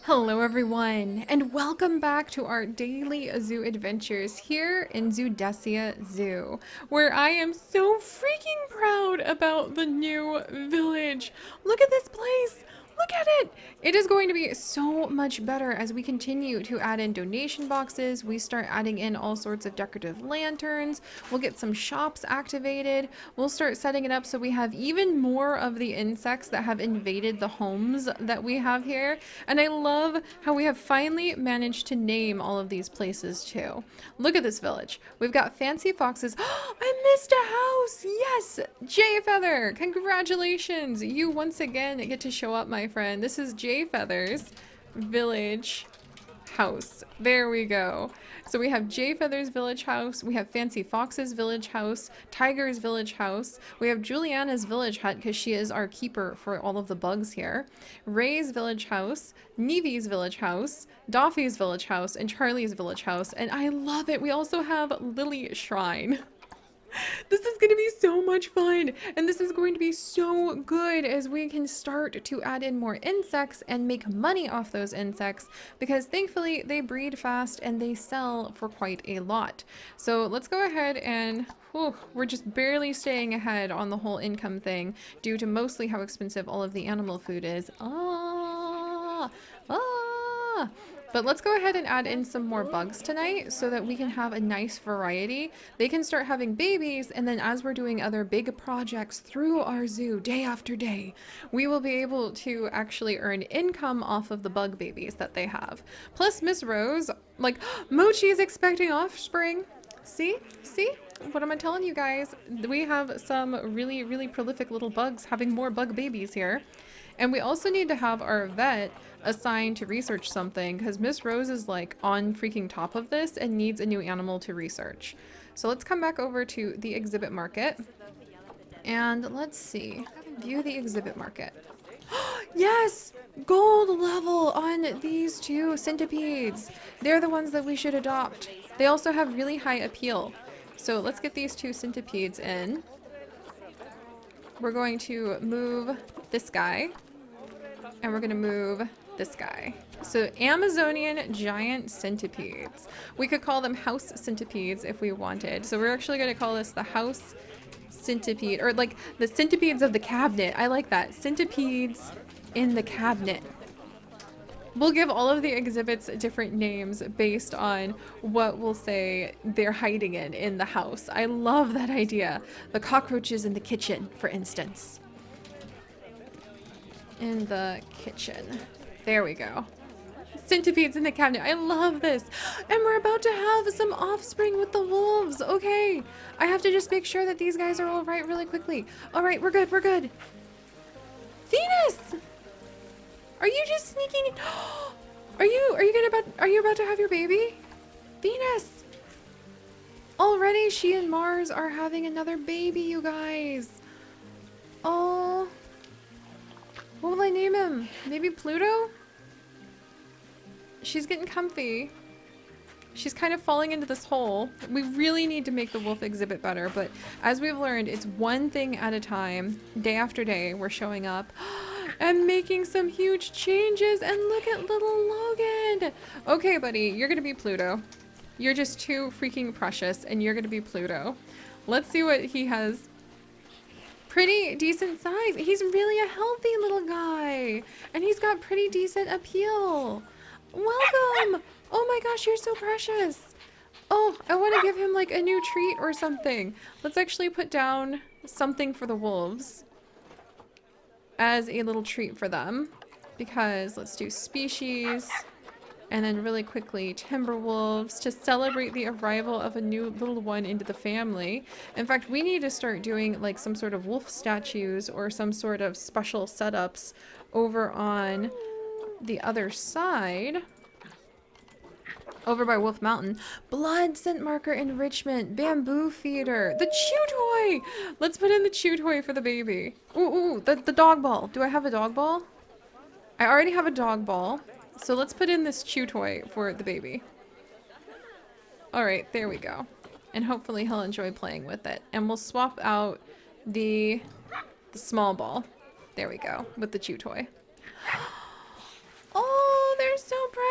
Hello everyone, and welcome back to our daily zoo adventures here in Zoodesia Zoo, where I am so freaking proud about the new village. Look at this place! Look at it! It is going to be so much better as we continue to add in donation boxes. We start adding in all sorts of decorative lanterns. We'll get some shops activated. We'll start setting it up so we have even more of the insects that have invaded the homes that we have here. And I love how we have finally managed to name all of these places too. Look at this village. We've got fancy foxes. I missed a house! Yes! Jay Feather! Congratulations! You once again get to show up, my friend. This is Jay Feather's village house. There we go. So we have Jay Feather's village house, we have Fancy Fox's village house, Tiger's village house, we have Juliana's village hut because she is our keeper for all of the bugs here, Ray's village house, Nevy's village house, Doffy's village house, and Charlie's village house, and I love it. We also have Lily Shrine. This is going to be so much fun, and this is going to be so good as we can start to add in more insects and make money off those insects, because thankfully they breed fast and they sell for quite a lot. So let's go ahead and we're just barely staying ahead on the whole income thing due to mostly how expensive all of the animal food is. But let's go ahead and add in some more bugs tonight so that we can have a nice variety. They can start having babies, and then as we're doing other big projects through our zoo day after day, we will be able to actually earn income off of the bug babies that they have. Plus Miss Rose, like, Mochi is expecting offspring. See? See? What am I telling you guys? We have some really, really prolific little bugs having more bug babies here. And we also need to have our vet assigned to research something because Miss Rose is like on freaking top of this and needs a new animal to research. So let's come back over to the exhibit market and let's see, view the exhibit market. Yes! Gold level on these two centipedes. They're the ones that we should adopt. They also have really high appeal. So let's get these two centipedes in. We're going to move this guy. And we're gonna move this guy. So Amazonian giant centipedes. We could call them house centipedes if we wanted. So we're actually gonna call this the house centipede, or like the centipedes of the cabinet. I like that. Centipedes in the cabinet. We'll give all of the exhibits different names based on what we'll say they're hiding in the house. I love that idea. The cockroaches in the kitchen, for instance. In the kitchen. There we go. Centipedes in the cabinet. I love this. And we're about to have some offspring with the wolves. Okay. I have to just make sure that these guys are all right really quickly. All right, we're good. We're good. Venus! Are you just sneaking in? Are you about to have your baby? Venus! Already she and Mars are having another baby, you guys. Oh. What will I name him? Maybe Pluto? She's getting comfy. She's kind of falling into this hole. We really need to make the wolf exhibit better, but as we've learned, it's one thing at a time. Day after day, we're showing up and making some huge changes, and look at little Logan. Okay, buddy, you're gonna be Pluto. You're just too freaking precious, and you're gonna be Pluto. Let's see what he has. Pretty decent size. He's really a healthy little guy. And he's got pretty decent appeal. Welcome. Oh my gosh, you're so precious. Oh, I want to give him like a new treat or something. Let's actually put down something for the wolves as a little treat for them. Because let's do species. And then really quickly, Timberwolves, to celebrate the arrival of a new little one into the family. In fact, we need to start doing like some sort of wolf statues or some sort of special setups over on the other side. Over by Wolf Mountain. Blood scent marker enrichment, bamboo feeder, the chew toy! Let's put in the chew toy for the baby. Ooh, the dog ball. Do I have a dog ball? I already have a dog ball. So let's put in this chew toy for the baby. Alright, there we go. And hopefully he'll enjoy playing with it. And we'll swap out the small ball. There we go, with the chew toy. Oh, they're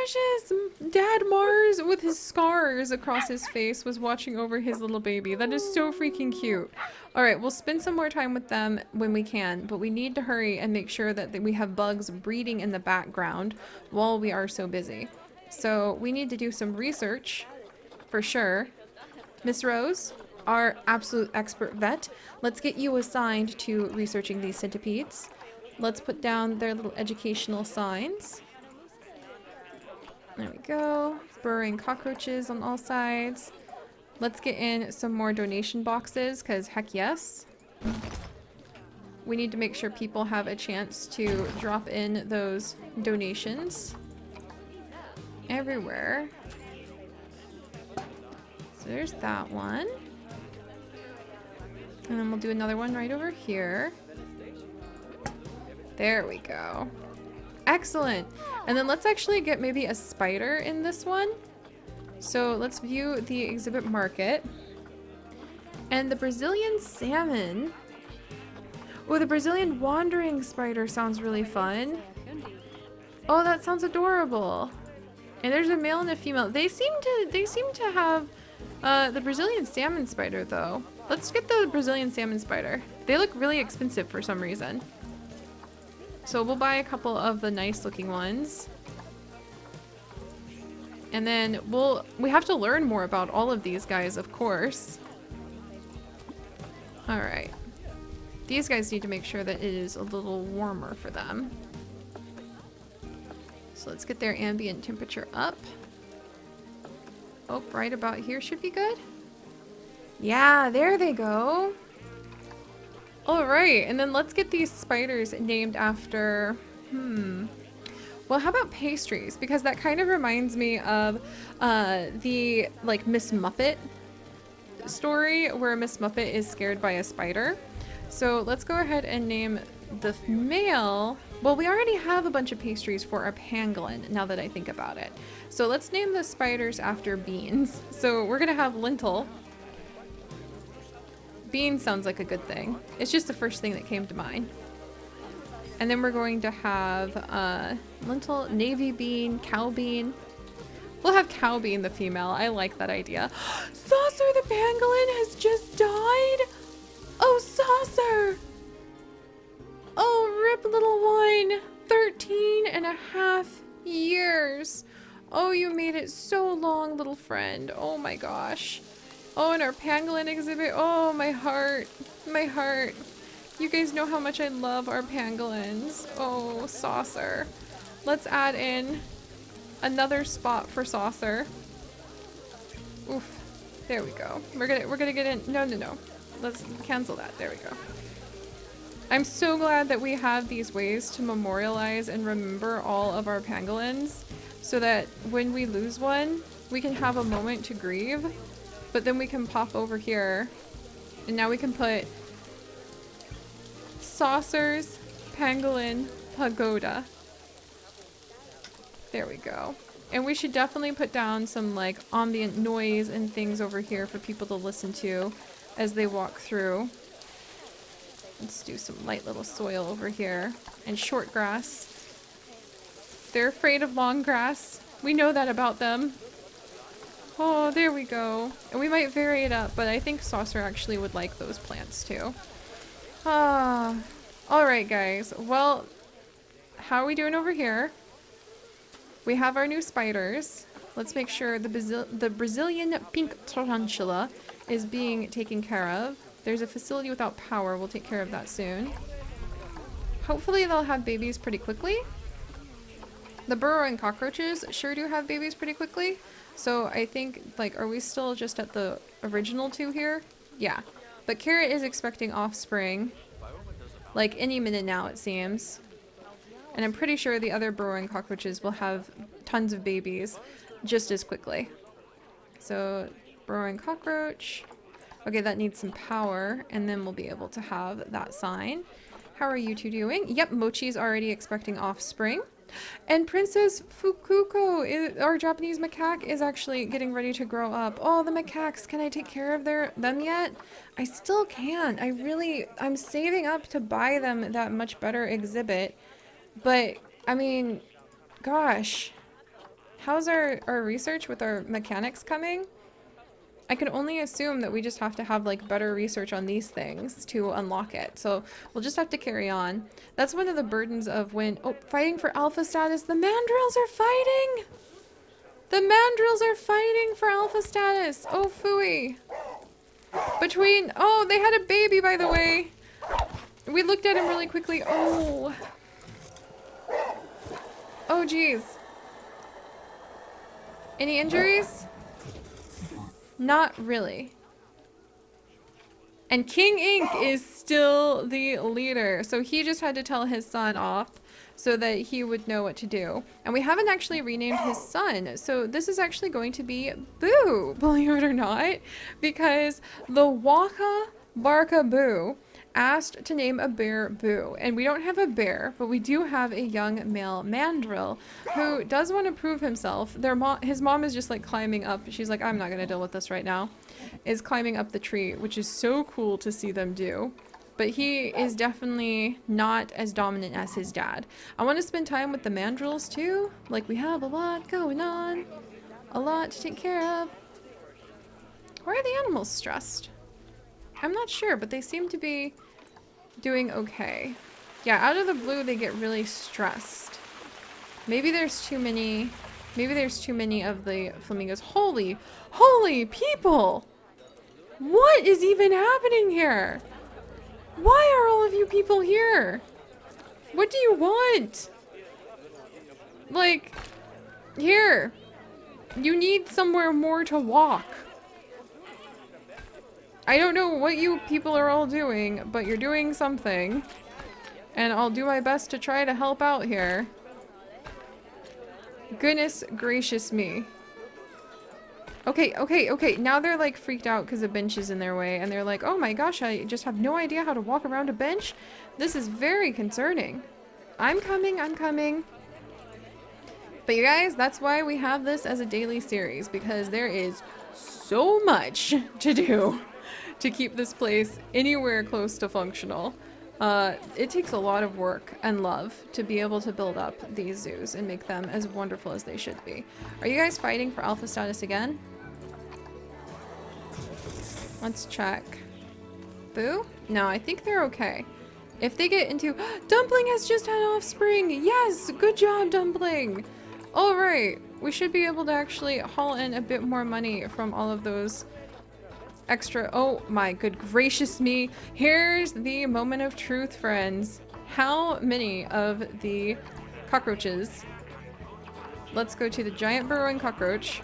precious! Dad Mars with his scars across his face was watching over his little baby. That is so freaking cute. Alright, we'll spend some more time with them when we can, but we need to hurry and make sure that we have bugs breeding in the background while we are so busy. So we need to do some research, for sure. Miss Rose, our absolute expert vet, let's get you assigned to researching these centipedes. Let's put down their little educational signs. There we go. Burrowing cockroaches on all sides. Let's get in some more donation boxes, because heck yes. We need to make sure people have a chance to drop in those donations. Everywhere. So there's that one. And then we'll do another one right over here. There we go. Excellent. And then let's actually get maybe a spider in this one. So let's view the exhibit market. And the Brazilian salmon. Oh, the Brazilian wandering spider sounds really fun. Oh, that sounds adorable. And there's a male and a female. They seem to have the Brazilian salmon spider though. Let's get the Brazilian salmon spider. They look really expensive for some reason. So we'll buy a couple of the nice looking ones. And then we have to learn more about all of these guys, of course. All right. These guys need to make sure that it is a little warmer for them. So let's get their ambient temperature up. Oh, right about here should be good. Yeah, there they go. All right, and then let's get these spiders named after, well, how about pastries? Because that kind of reminds me of the, like, Miss Muppet story where Miss Muppet is scared by a spider. So let's go ahead and name the male. Well, we already have a bunch of pastries for our pangolin, now that I think about it. So let's name the spiders after beans. So we're gonna have lentil. Bean sounds like a good thing. It's just the first thing that came to mind. And then we're going to have lentil, navy bean, cow bean. We'll have cow bean the female. I like that idea. Saucer the pangolin has just died. Oh, Saucer. Oh, rip little one. 13 and a half years. Oh, you made it so long, little friend. Oh my gosh. Oh, and our pangolin exhibit. Oh, my heart. My heart. You guys know how much I love our pangolins. Oh, Saucer. Let's add in another spot for Saucer. Oof. There we go. We're gonna get in. No. Let's cancel that. There we go. I'm so glad that we have these ways to memorialize and remember all of our pangolins so that when we lose one, we can have a moment to grieve. But then we can pop over here and now we can put Saucer's Pangolin Pagoda. There we go. And we should definitely put down some like ambient noise and things over here for people to listen to as they walk through. Let's do some light little soil over here and short grass. They're afraid of long grass. We know that about them. Oh, there we go. And we might vary it up, but I think Saucer actually would like those plants too. Ah, alright guys. Well, how are we doing over here? We have our new spiders. Let's make sure the Brazilian pink tarantula is being taken care of. There's a facility without power. We'll take care of that soon. Hopefully they'll have babies pretty quickly. The burrowing cockroaches sure do have babies pretty quickly. So I think, like, are we still just at the original two here? Yeah. But Carrot is expecting offspring, like, any minute now, it seems. And I'm pretty sure the other burrowing cockroaches will have tons of babies just as quickly. So, burrowing cockroach. Okay, that needs some power, and then we'll be able to have that sign. How are you two doing? Yep, Mochi's already expecting offspring. And Princess Fukuko, our Japanese macaque, is actually getting ready to grow up. Oh, the macaques, can I take care of them yet? I still can't. I'm saving up to buy them that much better exhibit. But, I mean, gosh, How's our research with our mechanics coming? I can only assume that we just have to have like better research on these things to unlock it. So we'll just have to carry on. That's one of the burdens of when, oh, fighting for alpha status. The mandrills are fighting! The mandrills are fighting for alpha status. Oh, phooey. Between, oh, they had a baby, by the way. We looked at him really quickly. Oh. Oh, geez. Any injuries? Not really. And King Ink is still the leader. So he just had to tell his son off so that he would know what to do. And we haven't actually renamed his son. So this is actually going to be Boo, believe it or not. Because the Waka Barka Boo asked to name a bear Boo. And we don't have a bear, but we do have a young male Mandrill who does want to prove himself. His mom is just like climbing up. She's like, I'm not going to deal with this right now. Is climbing up the tree, which is so cool to see them do. But he is definitely not as dominant as his dad. I want to spend time with the Mandrills too. Like, we have a lot going on. A lot to take care of. Why are the animals stressed? I'm not sure, but they seem to be doing okay. Yeah, out of the blue they get really stressed. Maybe there's too many of the flamingos. Holy people! What is even happening here? Why are all of you people here? What do you want? Like, here. You need somewhere more to walk. I don't know what you people are all doing, but you're doing something. And I'll do my best to try to help out here. Goodness gracious me. Okay. Now they're like freaked out because a bench is in their way. And they're like, oh my gosh, I just have no idea how to walk around a bench. This is very concerning. I'm coming. But you guys, that's why we have this as a daily series. Because there is so much to do to keep this place anywhere close to functional. It takes a lot of work and love to be able to build up these zoos and make them as wonderful as they should be. Are you guys fighting for alpha status again? Let's check. Boo? No, I think they're okay. If they get into... Dumpling has just had offspring! Yes! Good job, Dumpling! Alright, we should be able to actually haul in a bit more money from all of those extra... Oh my good gracious me. Here's the moment of truth, friends. How many of the cockroaches... Let's go to the giant burrowing cockroach.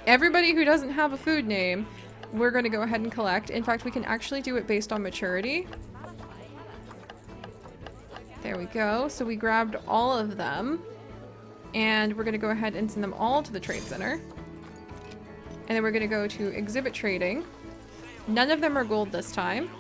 Everybody who doesn't have a food name, we're going to go ahead and collect. In fact, we can actually do it based on maturity. There we go. So we grabbed all of them. And we're going to go ahead and send them all to the trade center. And then we're going to go to exhibit trading. None of them are gold this time.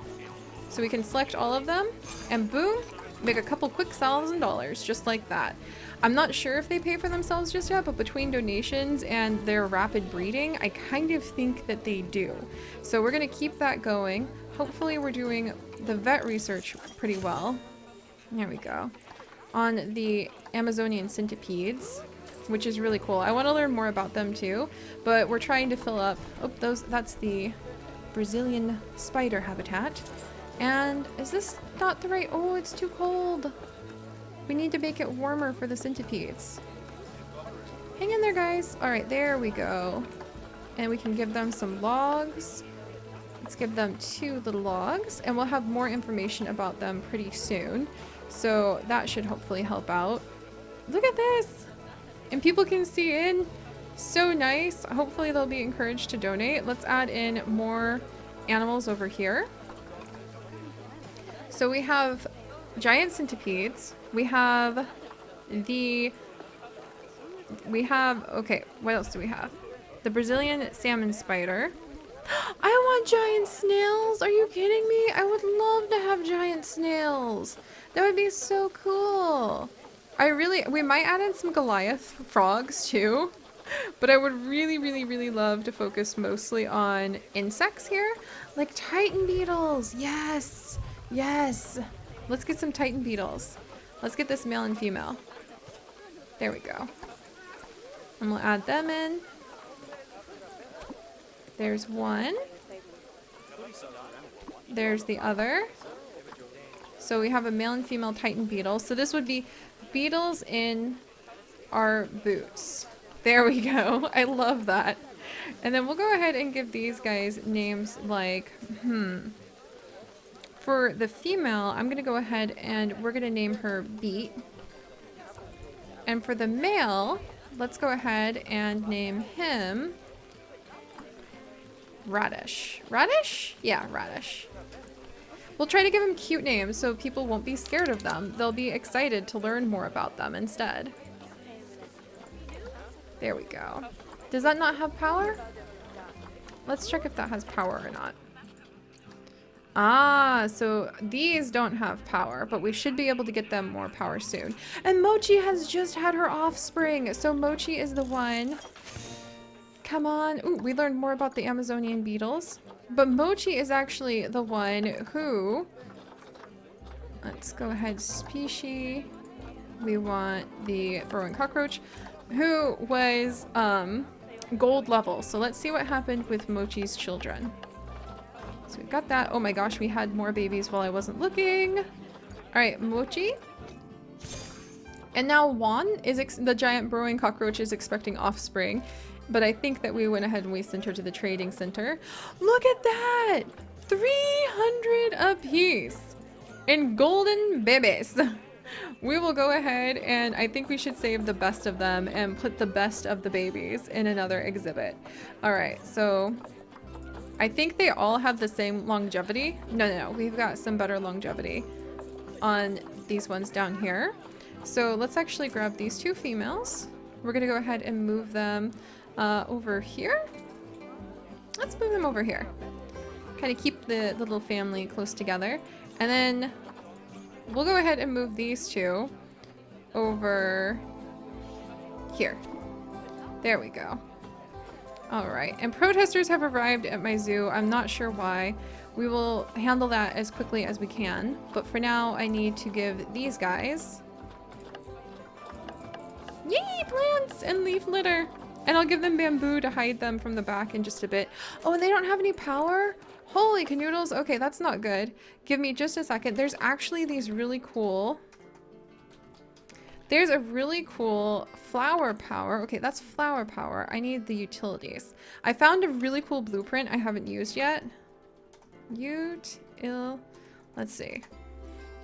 So we can select all of them. And boom, make a couple quick $1,000 just like that. I'm not sure if they pay for themselves just yet, but between donations and their rapid breeding, I kind of think that they do. So we're going to keep that going. Hopefully we're doing the vet research pretty well. There we go. On the Amazonian centipedes, which is really cool. I want to learn more about them too, but we're trying to fill up... Oh, that's the Brazilian spider habitat. And is this not the right... Oh, it's too cold. We need to make it warmer for the centipedes. Hang in there, guys. All right, there we go. And we can give them some logs. Let's give them 2 little logs, and we'll have more information about them pretty soon. So that should hopefully help out. Look at this! And people can see in. So nice. Hopefully they'll be encouraged to donate. Let's add in more animals over here. So we have giant centipedes. We have, okay, what else do we have? The Brazilian salmon spider. I want giant snails! Are you kidding me? I would love to have giant snails. That would be so cool. We might add in some Goliath frogs too, but I would really love to focus mostly on insects here. Like Titan beetles, yes! Yes! Let's get some Titan beetles. Let's get this male and female. There we go. And we'll add them in. There's one. There's the other. So we have a male and female Titan beetle. So this would be beetles in our boots. There we go. I love that. And then we'll go ahead and give these guys names like, for the female, I'm going to go ahead and we're going to name her Beet. And for the male, let's go ahead and name him Radish. Radish? Yeah, Radish. We'll try to give them cute names so people won't be scared of them. They'll be excited to learn more about them instead. There we go. Does that not have power? Let's check if that has power or not. Ah, so these don't have power, but we should be able to get them more power soon. And Mochi has just had her offspring. So Mochi is the one. Come on. Ooh, we learned more about the Amazonian beetles. But Mochi is actually the one who... Let's go ahead. Species. We want the burrowing cockroach, who was gold level. So let's see what happened with Mochi's children. So we've got that. Oh my gosh, we had more babies while I wasn't looking. All right, Mochi. And now Juan is the giant burrowing cockroach is expecting offspring. But I think that we went ahead and we sent her to the trading center. Look at that! 300 apiece in golden babies. We will go ahead and I think we should save the best of them and put the best of the babies in another exhibit. All right, so I think they all have the same longevity. No, we've got some better longevity on these ones down here. So let's actually grab these two females. We're gonna go ahead and move them over here. Let's move them over here. Kind of keep the little family close together. And then we'll go ahead and move these two over here. There we go. All right, and protesters have arrived at my zoo. I'm not sure why. We will handle that as quickly as we can. But for now, I need to give these guys... Yay, plants and leaf litter. And I'll give them bamboo to hide them from the back in just a bit. Oh, and they don't have any power? Holy canoodles. Okay, that's not good. Give me just a second. There's actually these really cool... There's a really cool flower power. Okay, that's flower power. I need the utilities. I found a really cool blueprint I haven't used yet. Let's see.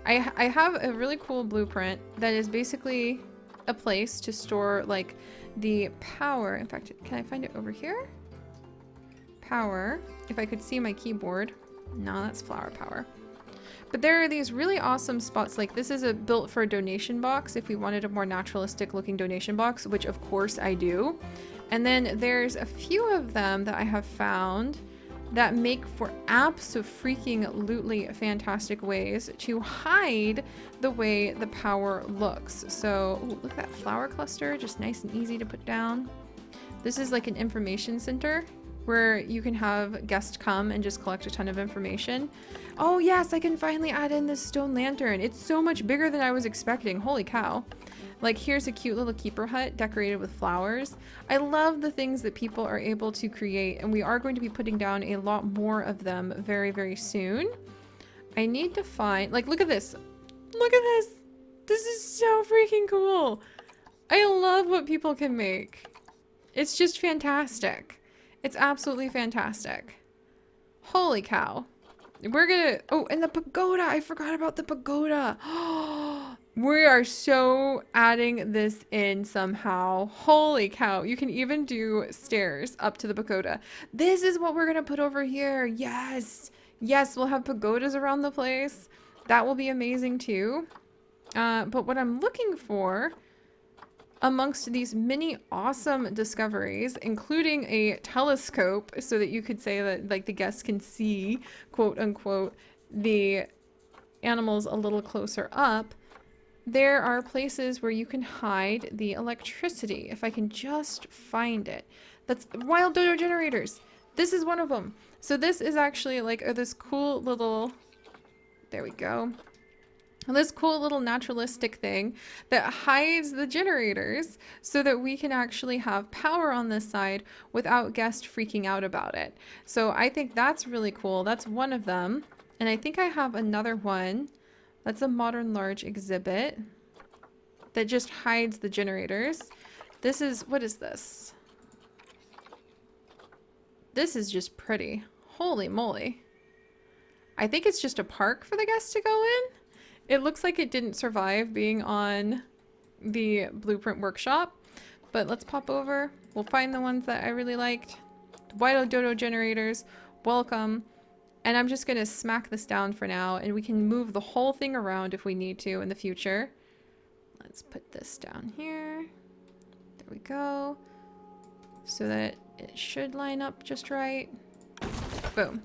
I have a really cool blueprint that is basically a place to store like the power. In fact, can I find it over here? Power. If I could see my keyboard. No, that's flower power. But there are these really awesome spots. Like this is built for a donation box if we wanted a more naturalistic looking donation box, which of course I do. And then there's a few of them that I have found that make for abso-freaking-lutely fantastic ways to hide the way the power looks. So, ooh, look at that flower cluster, just nice and easy to put down. This is like an information center where you can have guests come and just collect a ton of information. Oh yes, I can finally add in this stone lantern. It's so much bigger than I was expecting. Holy cow. Like here's a cute little keeper hut decorated with flowers. I love the things that people are able to create, and we are going to be putting down a lot more of them very, very soon. I need to find, like, look at this. Look at this. This is so freaking cool. I love what people can make. It's just fantastic. It's absolutely fantastic. Holy cow. We're gonna, oh, and the pagoda. I forgot about the pagoda. We are so adding this in somehow. Holy cow. You can even do stairs up to the pagoda. This is what we're gonna put over here. Yes. Yes, we'll have pagodas around the place. That will be amazing too. But what I'm looking for amongst these many awesome discoveries, including a telescope so that you could say that like the guests can see, quote unquote, the animals a little closer up, there are places where you can hide the electricity. If I can just find it. That's wild dodo generators. This is one of them. So this is actually like this cool little, there we go. this cool little naturalistic thing that hides the generators so that we can actually have power on this side without guests freaking out about it. So I think that's really cool. That's one of them. And I think I have another one. That's a modern large exhibit that just hides the generators. This is, what is this? This is just pretty. Holy moly. I think it's just a park for the guests to go in. It looks like it didn't survive being on the blueprint workshop, but let's pop over. We'll find the ones that I really liked. Wild dodo generators, welcome. And I'm just gonna smack this down for now, and we can move the whole thing around if we need to in the future. Let's put this down here. There we go. So that it should line up just right. Boom.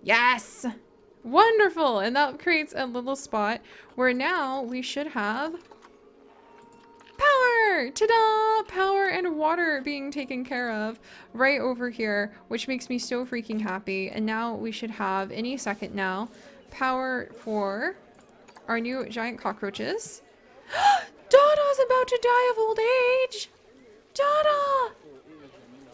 Yes! Wonderful! And that creates a little spot where now we should have power! Ta-da! Power and water being taken care of right over here, which makes me so freaking happy. And now we should have, any second now, power for our new giant cockroaches. Dada's about to die of old age! Dada!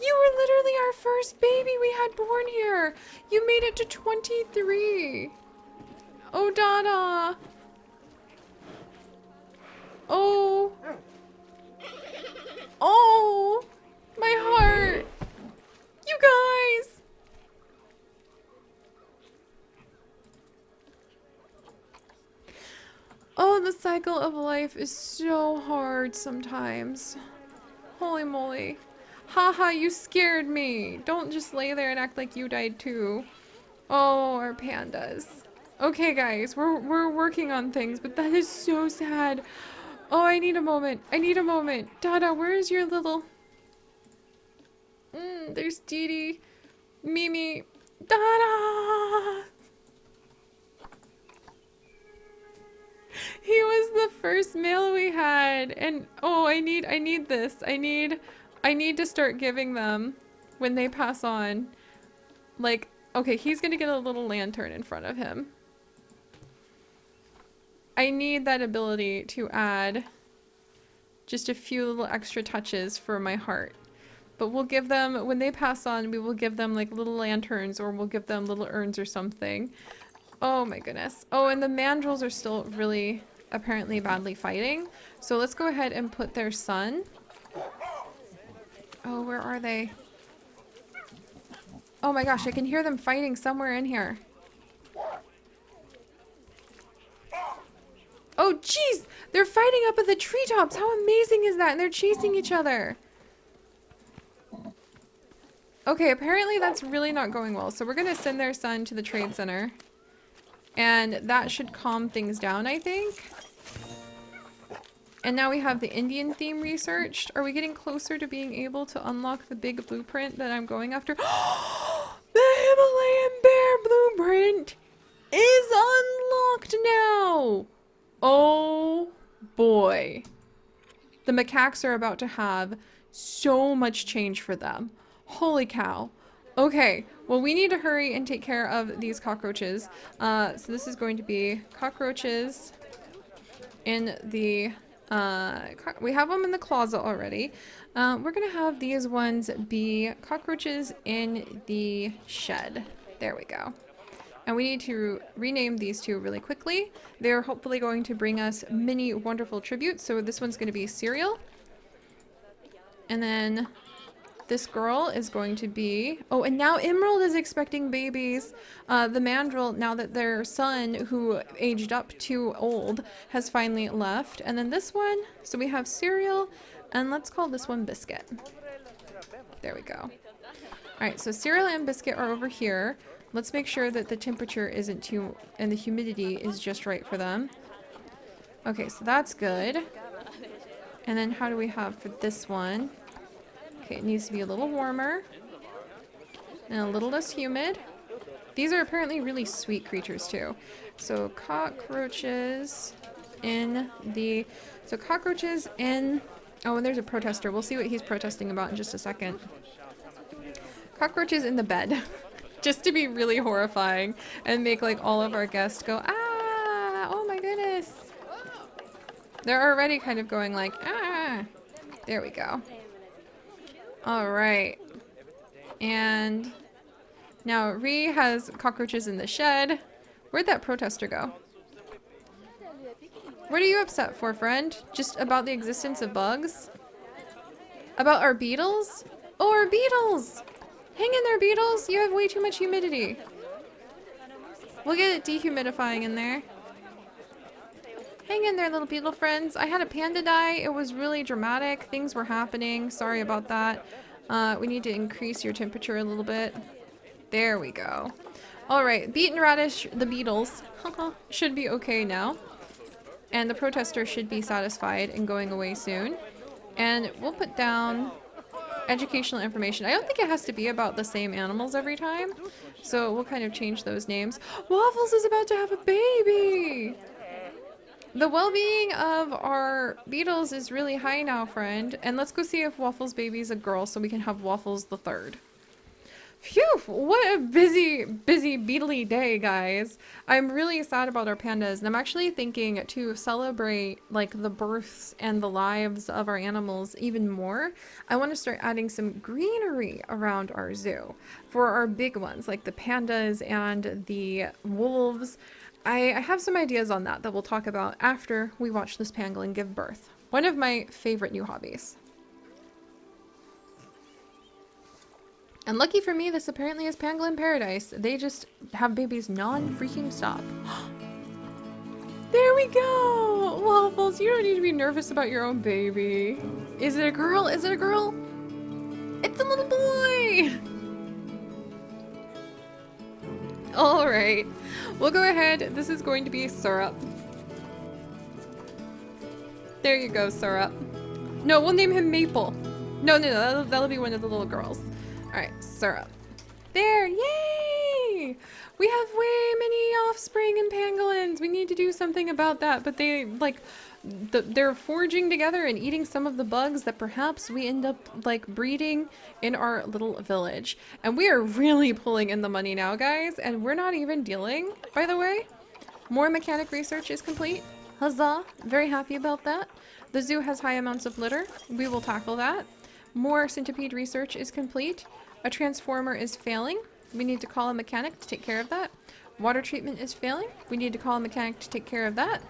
You were literally our first baby we had born here. You made it to 23. Oh, Dada. Oh. Oh. My heart. You guys. Oh, the cycle of life is so hard sometimes. Holy moly. Haha, you scared me. Don't just lay there and act like you died too. Oh, our pandas. Okay, guys, we're working on things, but that is so sad. Oh, I need a moment. I need a moment. Dada, where is your little... there's Dee Dee. Mimi. Dada! He was the first male we had. And, oh, I need this. I need to start giving them when they pass on. Like, okay, he's gonna get a little lantern in front of him. I need that ability to add just a few little extra touches for my heart. But we'll give them, when they pass on, we will give them like little lanterns, or we'll give them little urns or something. Oh my goodness. Oh, and the mandrills are still really apparently badly fighting. So let's go ahead and put their son. Oh, where are they? Oh my gosh, I can hear them fighting somewhere in here. Oh jeez! They're fighting up at the treetops! How amazing is that? And they're chasing each other. Okay, apparently that's really not going well. So we're gonna send their son to the trade center. And that should calm things down, I think. And now we have the Indian theme researched. Are we getting closer to being able to unlock the big blueprint that I'm going after? The Himalayan bear blueprint is unlocked now! Oh boy. The macaques are about to have so much change for them. Holy cow. Okay, well we need to hurry and take care of these cockroaches. So this is going to be cockroaches in the... we have them in the closet already. We're gonna have these ones be cockroaches in the shed. There we go. And we need to rename these two really quickly. They're hopefully going to bring us many wonderful tributes. So this one's gonna be Cereal. And then this girl is going to be... Oh, and now Emerald is expecting babies. The Mandrill, now that their son, who aged up too old, has finally left. And then this one, so we have Cereal, and let's call this one Biscuit. There we go. Alright, so Cereal and Biscuit are over here. Let's make sure that the temperature isn't too... and the humidity is just right for them. Okay, so that's good. And then how do we have for this one? Okay, it needs to be a little warmer. And a little less humid. These are apparently really sweet creatures too. So cockroaches in the... So cockroaches in... Oh, and there's a protester. We'll see what he's protesting about in just a second. Cockroaches in the bed. Just to be really horrifying and make like all of our guests go, ah, oh They're already kind of going like, ah. There we go. All right. And now Ree has cockroaches in the shed. Where'd that protester go? What are you upset for, friend? Just about the existence of bugs? About our beetles? Oh, our beetles! Hang in there, beetles! You have way too much humidity. We'll get it dehumidifying in there. Hang in there, little beetle friends. I had a panda die. It was really dramatic. Things were happening. Sorry about that. We need to increase your temperature a little bit. There we go. Alright, beet and radish, the beetles, should be okay now. And the protester should be satisfied and going away soon. And we'll put down educational information. I don't think it has to be about the same animals every time. So we'll kind of change those names. Waffles is about to have a baby! The well-being of our beetles is really high now, friend. And let's go see if Waffles' baby is a girl so we can have Waffles the third. Phew! What a busy beetly day, guys. I'm really sad about our pandas, and I'm actually thinking to celebrate like the births and the lives of our animals even more. I want to start adding some greenery around our zoo for our big ones like the pandas and the wolves. I have some ideas on that we'll talk about after we watch this pangolin give birth. One of my favorite new hobbies. And lucky for me, this apparently is pangolin paradise. They just have babies non-freaking stop. There we go! Waffles, you don't need to be nervous about your own baby. Is it a girl? Is it a girl? It's a little boy! Alright. We'll go ahead. This is going to be Syrup. There you go, Syrup. No, we'll name him Maple. No, that'll be one of the little girls. Alright, Syrup. There, yay! We have way many offspring and pangolins. We need to do something about that, but they, like, they're foraging together and eating some of the bugs that perhaps we end up, like, breeding in our little village. And we are really pulling in the money now, guys, and we're not even dealing, by the way. More mechanic research is complete. Huzzah! Very happy about that. The zoo has high amounts of litter. We will tackle that. More centipede research is complete. A transformer is failing. We need to call a mechanic to take care of that. Water treatment is failing. We need to call a mechanic to take care of that.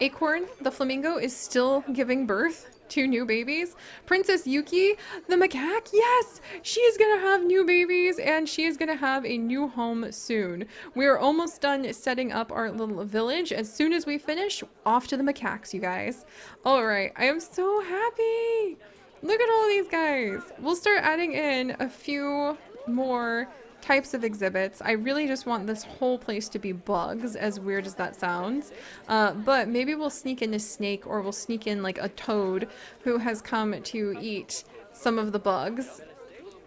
Acorn, the flamingo, is still giving birth to new babies. Princess Yuki, the macaque, yes! She is gonna have new babies and she is gonna have a new home soon. We are almost done setting up our little village. As soon as we finish, off to the macaques, you guys. Alright, I am so happy! Look at all these guys. We'll start adding in a few more types of exhibits. I really just want this whole place to be bugs, as weird as that sounds. But maybe we'll sneak in a snake, or we'll sneak in like a toad who has come to eat some of the bugs.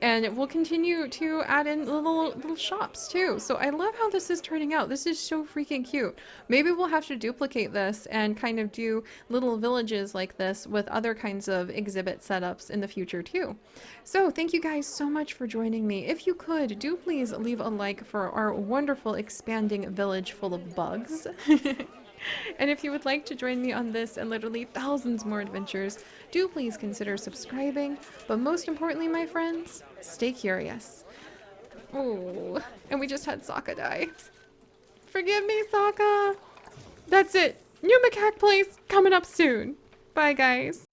And we'll continue to add in little shops too. So I love how this is turning out. This is so freaking cute. Maybe we'll have to duplicate this and kind of do little villages like this with other kinds of exhibit setups in the future too. So thank you guys so much for joining me. If you could, do please leave a like for our wonderful expanding village full of bugs. And if you would like to join me on this and literally thousands more adventures, do please consider subscribing. But most importantly, my friends, stay curious. Oh, and we just had Sokka die. Forgive me, Sokka. That's it. New macaque place coming up soon. Bye, guys.